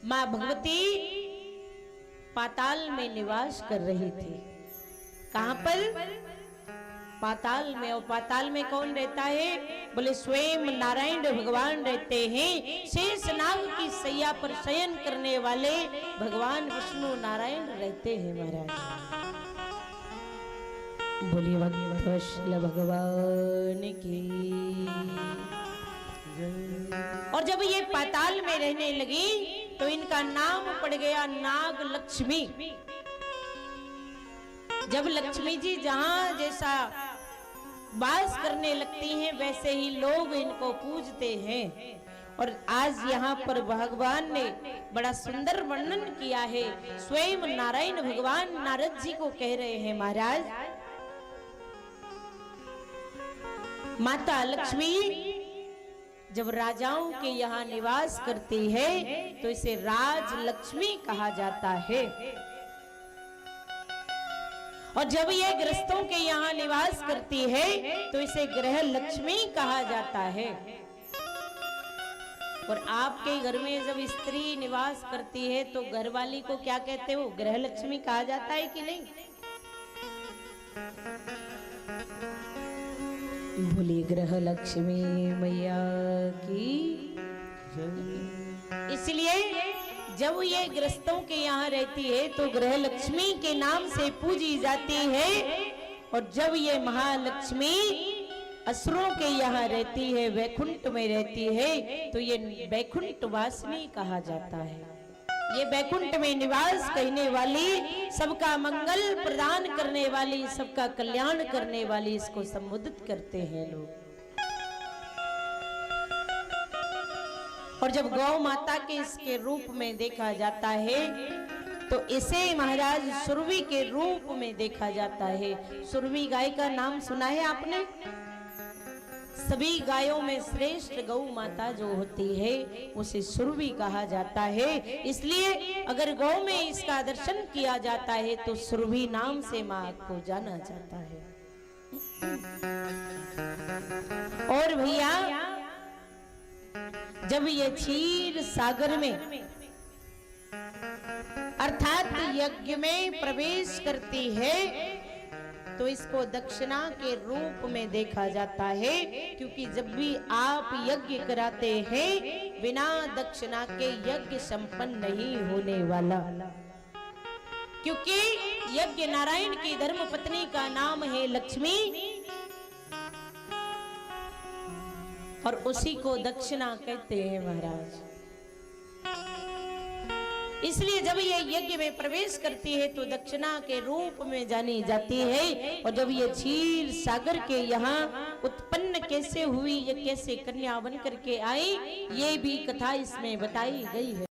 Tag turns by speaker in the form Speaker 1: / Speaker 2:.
Speaker 1: माँ भगवती पाताल में निवास कर रही थी। कहां पर? पाताल में। और पाताल में कौन रहता है? बोले स्वयं नारायण भगवान रहते हैं। शेष नाग की सैया पर शयन करने वाले भगवान विष्णु नारायण रहते हैं महाराज। बोलिए भगवत भगवान की। और जब ये पाताल में रहने लगी तो इनका नाम पड़ गया नाग लक्ष्मी। जब लक्ष्मी जी जहां जैसा वास करने लगती हैं वैसे ही लोग इनको पूजते हैं। और आज यहाँ पर भगवान ने बड़ा सुंदर वर्णन किया है। स्वयं नारायण भगवान नारद जी को कह रहे हैं महाराज, माता लक्ष्मी जब राजाओं के यहाँ निवास करती है तो इसे राज लक्ष्मी कहा जाता है। और जब ये गृहस्थों के यहाँ निवास करती है तो इसे गृह लक्ष्मी कहा जाता है। और आपके घर में जब स्त्री निवास करती है तो घरवाली को क्या कहते हो? गृह लक्ष्मी कहा जाता है कि नहीं? बोली गृह लक्ष्मी मैया की। इसलिए जब ये गृहस्थों के यहाँ रहती है तो गृह लक्ष्मी के नाम से पूजी जाती है। और जब ये महालक्ष्मी असुरों के यहाँ रहती है, वैकुंठ में रहती है, तो ये वैकुंठ वासिनी कहा जाता है। ये वैकुंठ में निवास करने वाली, सबका मंगल प्रदान करने वाली, सबका कल्याण करने वाली, इसको संबोधित करते हैं लोग। और जब गौ माता के इसके रूप में देखा जाता है तो इसे महाराज सुरभि के रूप में देखा जाता है। सुरभि गाय का नाम सुना है आपने? सभी गायों में श्रेष्ठ गौ माता जो होती है उसे सुरभि कहा जाता है। इसलिए अगर गौ में इसका दर्शन किया जाता है तो सुरभि नाम से मां को जाना जाता है। और भैया जब ये क्षीर सागर में अर्थात यज्ञ में प्रवेश करती है तो इसको दक्षिणा के रूप में देखा जाता है। क्योंकि जब भी आप यज्ञ कराते हैं बिना दक्षिणा के यज्ञ संपन्न नहीं होने वाला। क्योंकि यज्ञ नारायण की धर्म पत्नी का नाम है लक्ष्मी और उसी को दक्षिणा कहते हैं महाराज। इसलिए जब ये यज्ञ में प्रवेश करती है तो दक्षिणा के रूप में जानी जाती है। और जब ये क्षीर सागर के यहाँ उत्पन्न कैसे हुई, ये कैसे कन्या बन करके आई, ये भी कथा इसमें बताई गई है।